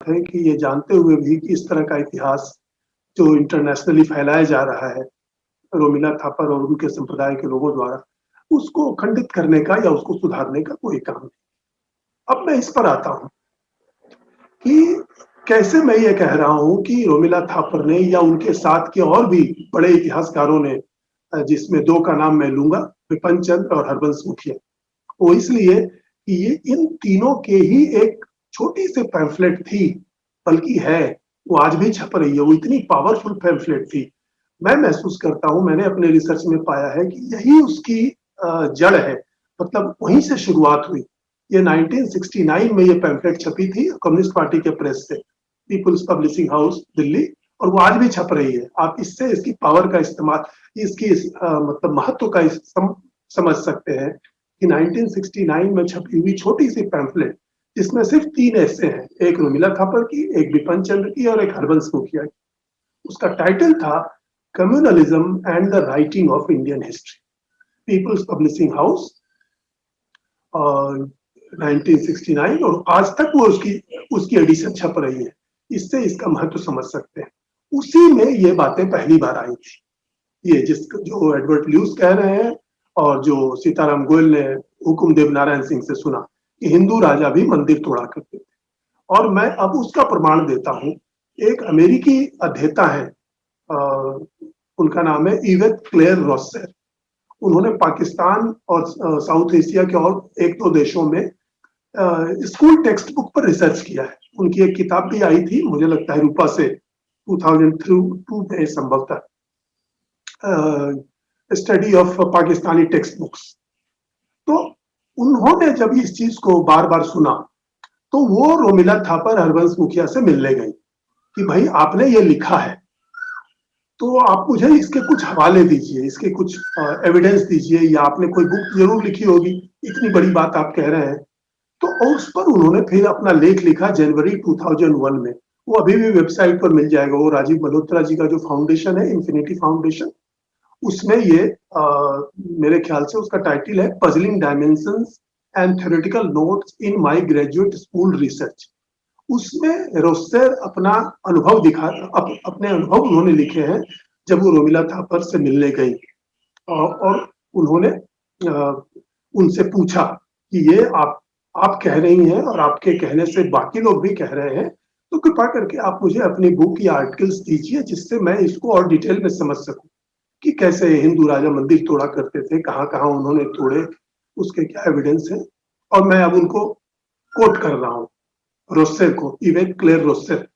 है कि ये जानते हुए भी कि इस तरह का इतिहास जो इंटरनेशनली फैलाया जा रहा है रोमिला थापर और उनके संप्रदाय के लोगों द्वारा, उसको खंडित करने का या उसको सुधारने का कोई काम नहीं। अब मैं इस पर आता हूँ कि कैसे मैं ये कह रहा हूँ कि रोमिला थापर ने या उनके साथ के और भी बड़े इतिहासकारों ने, जिसमें दो का नाम मैं लूंगा, विपिन चंद्र और हरबंश मुखिया, वो इसलिए कि ये इन तीनों के ही एक छोटी सी पैम्फलेट थी, बल्कि है, वो आज भी छप रही है, वो इतनी पावरफुल पैम्फलेट थी। मैं महसूस करता हूँ, मैंने अपने रिसर्च में पाया है कि यही उसकी जड़ है, मतलब वहीं से शुरुआत हुई। ये 1969 में ये पैम्फलेट छपी थी कम्युनिस्ट पार्टी के प्रेस से, पीपुल्स पब्लिशिंग हाउस दिल्ली, और वो आज भी छप रही है। आप इससे इसकी पावर का इस्तेमाल, इसकी मतलब महत्व का समझ सकते हैं कि 1969 में छपी हुई छोटी सी पैम्फलेट, जिसमें सिर्फ 3 ऐसे हैं, एक रोमिला थापर की, एक विपिन चंद्र की और एक हरबंश मुखिया की। उसका टाइटल था communalism and the writing of Indian history, people's publishing house, और 1969, और आज तक वो उसकी एडिशन छप रही है। इससे इसका महत्व समझ सकते हैं। उसी में ये बातें पहली बार आई थी, ये जो एडवर्ड ल्यूस कह रहे हैं और जो सीताराम गोयल ने हुकुम देव नारायण सिंह से सुना कि हिंदू राजा भी मंदिर तोड़ा करते थे। और मैं अब उसका प्रमाण देता हूँ। एक अमेरिकी अध्येता है, उनका नाम है इवेट क्लेयर रॉसर। उन्होंने पाकिस्तान और साउथ एशिया के और एक दो देशों में स्कूल टेक्स्ट बुक पर रिसर्च किया है। उनकी एक किताब भी आई थी, मुझे लगता है रूपा से, 2002 में संभवतः, study of Pakistani text books. तो उन्होंने जब इस चीज को बार बार सुना तो वो रोमिला थापर हरबंश मुखिया से मिलने गई कि भाई आपने ये लिखा है तो आप मुझे इसके कुछ हवाले दीजिए, इसके कुछ एविडेंस दीजिए, या आपने कोई बुक जरूर लिखी होगी, इतनी बड़ी बात आप कह रहे हैं। तो उस पर उन्होंने फिर अपना लेख लिखा जनवरी 2001 में। वो अभी भी वेबसाइट पर मिल जाएगा। वो राजीव मल्होत्रा जी का जो फाउंडेशन है, इन्फिनिटी फाउंडेशन, उसमें ये मेरे ख्याल से उसका टाइटल है puzzling dimensions and theoretical notes in my graduate school research. उसमें रोस्टर अपना अनुभव अपने अनुभव उन्होंने लिखे हैं जब वो रोमिला थापर से मिलने गई, और उन्होंने उनसे पूछा कि ये आप कह रही हैं और आपके कहने से बाकी लोग भी कह रहे हैं, तो कृपा करके आप मुझे अपनी बुक या आर्टिकल्स दीजिए जिससे मैं इसको और डिटेल में समझ सकूं कि कैसे हिंदू राजा मंदिर तोड़ा करते थे, कहाँ कहाँ उन्होंने तोड़े, उसके क्या एविडेंस है। और मैं अब उनको कोट कर रहा हूँ, रोस्सेर को, इवेट क्लेयर रोस्सेर।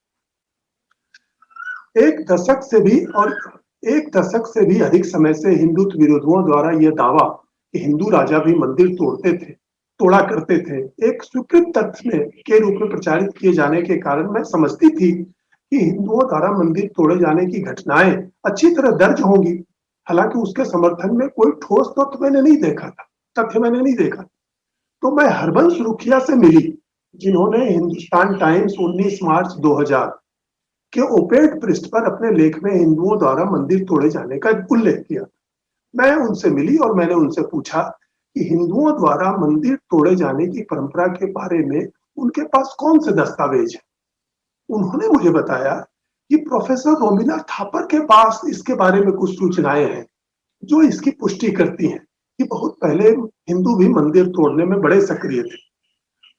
एक दशक से भी अधिक समय से हिंदुत्व विरोधियों द्वारा यह दावा कि हिंदू राजा भी मंदिर तोड़ा करते थे, एक स्वीकृत तथ्य के रूप में प्रचारित किए जाने के कारण मैं समझती थी कि हिंदुओं द्वारा मंदिर तोड़े जाने की घटनाएं अच्छी तरह दर्ज होंगी। हालांकि उसके समर्थन में कोई ठोस तथ्य मैंने नहीं देखा। तो मैं हरबंश मुखिया से मिली, जिन्होंने हिंदुस्तान टाइम्स 19 मार्च 2000 के ओपेड पृष्ठ पर अपने लेख में हिंदुओं द्वारा मंदिर तोड़े जाने का उल्लेख किया। मैं उनसे मिली और मैंने उनसे पूछा कि हिंदुओं द्वारा मंदिर तोड़े जाने की परंपरा के बारे में उनके पास कौन से दस्तावेज हैं। उन्होंने मुझे बताया कि प्रोफेसर रोमिला थापर के पास इसके बारे में कुछ सूचनाएं हैं जो इसकी पुष्टि करती हैं कि बहुत पहले हिंदू भी मंदिर तोड़ने में बड़े सक्रिय थे।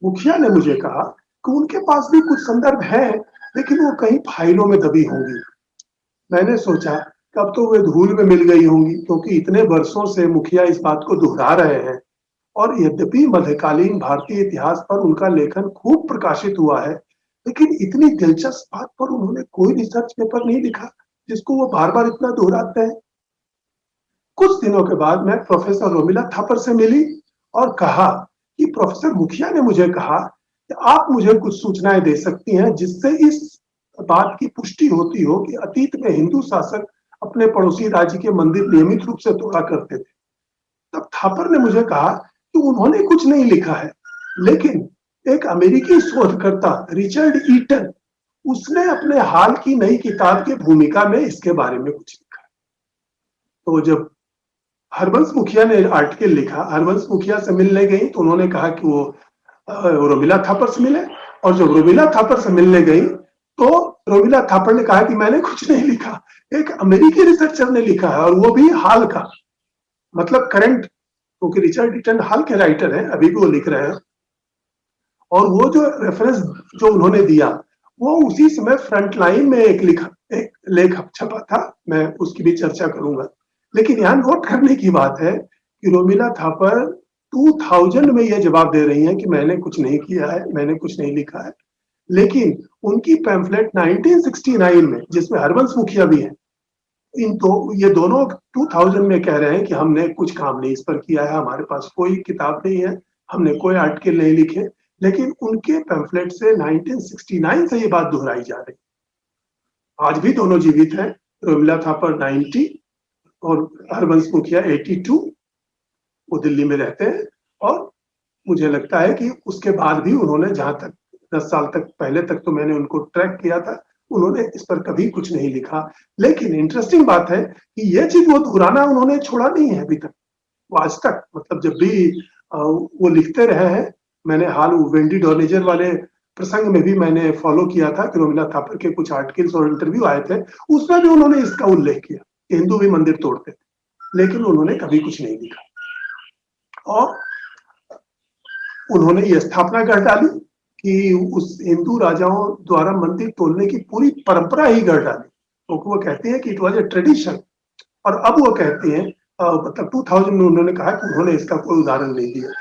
मुखिया ने मुझे कहा कि उनके पास भी कुछ संदर्भ हैं, लेकिन वो कहीं फाइलों में दबी होंगी। मैंने सोचा कि अब तो वे धूल में मिल गई होंगी, क्योंकि इतने वर्षों से मुखिया इस बात को दोहरा रहे हैं। और यद्यपि मध्यकालीन भारतीय इतिहास पर उनका लेखन खूब प्रकाशित हुआ है, लेकिन इतनी दिलचस्प बात पर उन्होंने कोई रिसर्च पेपर नहीं लिखा जिसको वो बार बार इतना दोहराते हैं। कुछ दिनों के बाद मैं प्रोफेसर रोमिला थापर से मिली और कहा कि प्रोफेसर मुखिया ने मुझे कहा कि आप मुझे कुछ सूचनाएं दे सकती हैं जिससे इस बात की पुष्टि होती हो कि अतीत में हिंदू शासक अपने पड़ोसी राज्य के मंदिर नियमित रूप से तोड़ा करते थे। तब थापर ने मुझे कहा कि उन्होंने कुछ नहीं लिखा है, लेकिन एक अमेरिकी शोधकर्ता रिचर्ड ईटन, उसने अपने हाल की नई किताब की भूमिका में इसके बारे में कुछ लिखा। तो जब हरबंश मुखिया ने आर्टिकल लिखा, हरबंश मुखिया से मिलने गई, तो उन्होंने कहा कि वो रोमिला थापर से मिले और जब रोमिला थापर से मिलने गई तो रोमिला थापर ने कहा कि मैंने कुछ नहीं लिखा, एक अमेरिकी रिसर्चर ने लिखा है, और वो भी हाल का, मतलब करंट, क्योंकि रिचर्ड ईटन हाल के राइटर हैं, अभी भी वो लिख रहे हैं। और वो जो रेफरेंस जो उन्होंने दिया वो उसी समय फ्रंट लाइन में एक लेख छपा था, मैं उसकी भी चर्चा करूंगा। लेकिन यहाँ नोट करने की बात है कि रोमिला थापर 2000 में यह जवाब दे रही हैं कि मैंने कुछ नहीं किया है, मैंने कुछ नहीं लिखा है। लेकिन उनकी पैम्फलेट 1969 में, जिसमें हरबंस मुखिया भी है, ये दोनों 2000 में कह रहे हैं कि हमने कुछ काम नहीं इस पर किया है, हमारे पास कोई किताब नहीं है, हमने कोई आर्टिकल नहीं लिखे। लेकिन उनके पैम्फलेट से 1969 से ये बात दोहराई जा रही। आज भी दोनों जीवित हैं, रोमिला थापर 90 और हरबंस मुखिया 82। वो दिल्ली में रहते हैं, और मुझे लगता है कि उसके बाद भी उन्होंने, जहां तक 10 साल तक पहले तक तो मैंने उनको ट्रैक किया था, उन्होंने इस पर कभी कुछ नहीं लिखा। लेकिन इंटरेस्टिंग बात है कि ये चीज वो दोहराना उन्होंने छोड़ा नहीं है अभी तक, वो आज तक, मतलब जब भी वो लिखते रहे हैं। मैंने हाल वेंडी डॉर्निजर वाले प्रसंग में भी मैंने फॉलो किया था कि रोमिला थापर के कुछ आर्टिकल्स और इंटरव्यू आए थे, उसमें भी उन्होंने इसका उल्लेख किया कि हिंदू भी मंदिर तोड़ते थे, लेकिन उन्होंने कभी कुछ नहीं लिखा। और उन्होंने ये स्थापना कर डाली कि उस हिंदू राजाओं द्वारा मंदिर तोड़ने की पूरी परंपरा ही गढ़ डाली, क्योंकि वो कहते हैं कि इट वॉज ए ट्रेडिशन। और अब वो कहते हैं, मतलब 2000 में उन्होंने कहा कि उन्होंने इसका कोई उदाहरण नहीं दिया,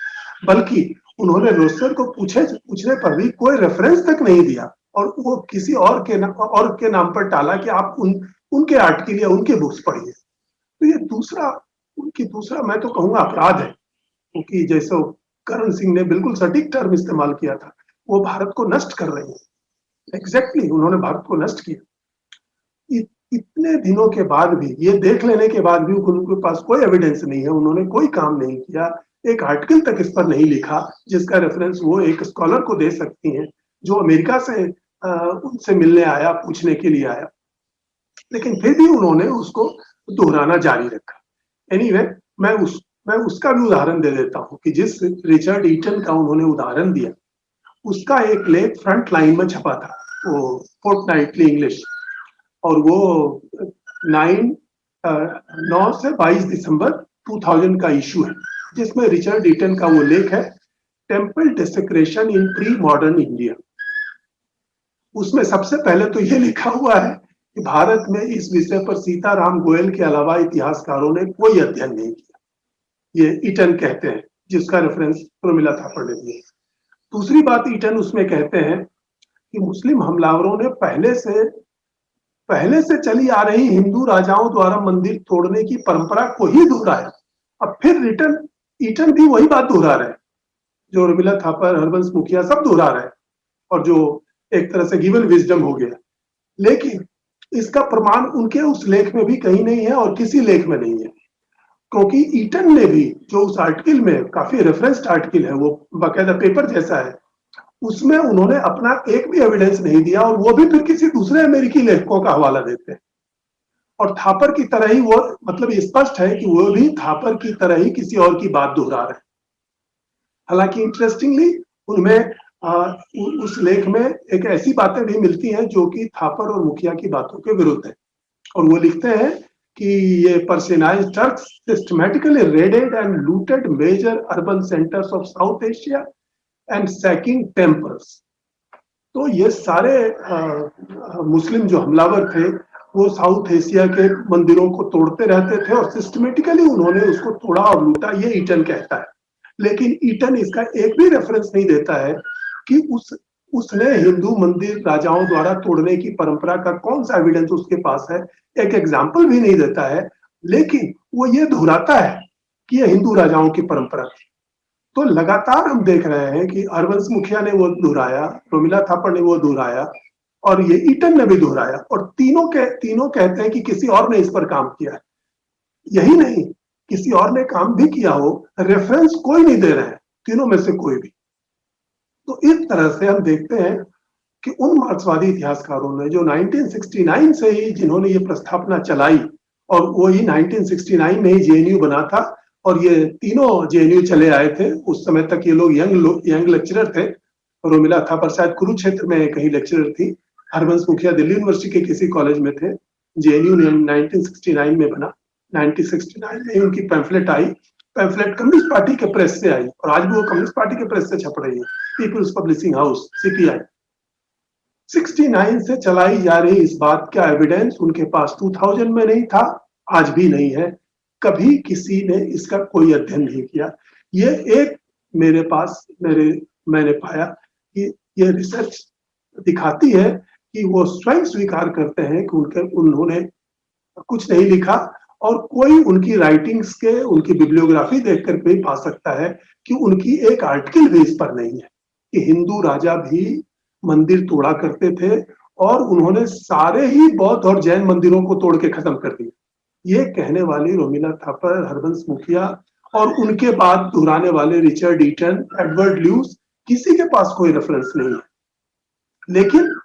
बल्कि उन्होंने रोस्टर को पूछने पर भी कोई रेफरेंस तक नहीं दिया, और वो किसी और के नाम पर टाला कि आप उनके आर्टिकल या उनके बुक्स पढ़िए। तो ये दूसरा मैं तो कहूंगा अपराध है, क्योंकि जैसे करण सिंह ने बिल्कुल सटीक टर्म इस्तेमाल किया था, वो भारत को नष्ट कर रही है। एग्जैक्टली उन्होंने भारत को नष्ट किया। इतने दिनों के बाद भी, ये देख लेने के बाद भी उनके पास कोई एविडेंस नहीं है, उन्होंने कोई काम नहीं किया, एक आर्टिकल तक इस पर नहीं लिखा जिसका रेफरेंस वो एक स्कॉलर को दे सकती हैं जो अमेरिका से उनसे मिलने आया, पूछने के लिए आया। लेकिन फिर भी उन्होंने उसको दोहराना जारी रखा। एनीवे, मैं उसका भी उदाहरण दे देता हूं कि जिस रिचर्ड ईटन का उन्होंने उदाहरण दिया, उसका एक लेख फ्रंट लाइन में छपा था, वो फोर्टनाइटली इंग्लिश, और वो 9 से 22 दिसंबर 2000 का इशू है, जिसमें रिचर्ड ईटन का वो लेख है, temple desecration in pre modern India. उसमें सबसे पहले तो ये लिखा हुआ है कि भारत में इस विषय पर सीताराम गोयल के अलावा इतिहासकारों ने कोई अध्ययन नहीं किया, ये ईटन कहते हैं, जिसका रेफरेंस रोमिला थापर ने दिया। दूसरी बात ईटन उसमें कहते हैं कि मुस्लिम हमलावरों ने पहले से चली आ रही हिंदू राजाओं द्वारा मंदिर तोड़ने की परंपरा को ही दोहराया। अब फिर ईटन भी वही बात दोहरा रहे हैं जो रोमिला थापर, हरबंस मुखिया सब दोहरा रहे हैं, और जो एक तरह से गिवन विजडम हो गया। लेकिन इसका प्रमाण उनके उस लेख में भी कहीं नहीं है, और किसी लेख में नहीं है, क्योंकि ईटन ने भी जो उस आर्टिकल में, काफी रेफरेंस्ड आर्टिकल है, वो बाकायदा पेपर जैसा है, उसमें उन्होंने अपना एक भी एविडेंस नहीं दिया, और वो भी फिर किसी दूसरे अमेरिकी लेखकों का हवाला देते हैं। और थापर की तरह ही वो, मतलब स्पष्ट है कि वो भी थापर की तरह ही किसी और की बात दोहरा रहे हैं। हालांकि इंटरेस्टिंगली उनमें उस लेख में एक ऐसी बातें भी मिलती हैं जो कि थापर और मुखिया की बातों के विरुद्ध है। और वो लिखते हैं कि ये Persianized Turks systematically raided and looted major urban centres of South Asia and sacking temples. तो ये सारे मुस्लिम जो हमलावर थे वो साउथ एशिया के मंदिरों को तोड़ते रहते थे, और सिस्टमेटिकली उन्होंने उसको तोड़ा और लूटा, ये ईटन कहता है। लेकिन ईटन इसका एक भी रेफरेंस नहीं देता है कि उसने हिंदू मंदिर राजाओं द्वारा तोड़ने की परंपरा का कौन सा एविडेंस उसके पास है, एक एग्जाम्पल भी नहीं देता है। लेकिन वो ये दोहराता है कि यह हिंदू राजाओं की परंपरा थी। तो लगातार हम देख रहे हैं कि हरबंस मुखिया ने वो दोहराया, रोमिला थापर ने वो दोहराया, और ये ईटन ने भी दोहराया, और तीनों कहते हैं कि किसी और ने इस पर काम किया है। यही नहीं, किसी और ने काम भी किया हो, रेफरेंस कोई नहीं दे रहे हैं, तीनों में से कोई भी। तो इस तरह से हम देखते हैं कि उन मार्क्सवादी इतिहासकारों ने जो 1969 से ही जिन्होंने ये प्रस्तावना चलाई, और वो ही 1969 में ही जेएनयू बना था, और ये तीनों जेएनयू चले आए थे। उस समय तक ये लोग यंग लेक्चरर थे, रोमिला थापर शायद कुरुक्षेत्र में कहीं लेक्चरर थी, हरबंस मुखिया दिल्ली यूनिवर्सिटी के किसी कॉलेज में थे, जेएनयू 1969 में बना, 1969 में उनकी पैम्फलेट आई, पैम्फलेट कम्युनिस्ट पार्टी के प्रेस से आई और आज भी वो कम्युनिस्ट पार्टी के प्रेस से छप रही है, पीपल्स पब्लिशिंग हाउस सीपीआई। 69 से चलाई जा रही इस बात का एविडेंस उनके पास 2000 में नहीं था, आज भी नहीं है, कभी किसी ने इसका कोई अध्ययन नहीं किया। ये एक मेरे पास मैंने पाया कि ये रिसर्च दिखाती है कि वो स्वयं स्वीकार करते हैं कि उन्होंने कुछ नहीं लिखा और कोई उनकी राइटिंग्स के उनकी बिब्लियोग्राफी देखकर भी पा सकता है कि उनकी एक आर्टिकल भी इस पर नहीं है कि हिंदू राजा भी मंदिर तोड़ा करते थे और उन्होंने सारे ही बौद्ध और जैन मंदिरों को तोड़ के खत्म कर दिया। ये कहने वाली रोमिला थापर, हरबंस मुखिया और उनके बाद दोहराने वाले रिचर्ड ईटन, एडवर्ड ल्यूस, किसी के पास कोई रेफरेंस नहीं है। लेकिन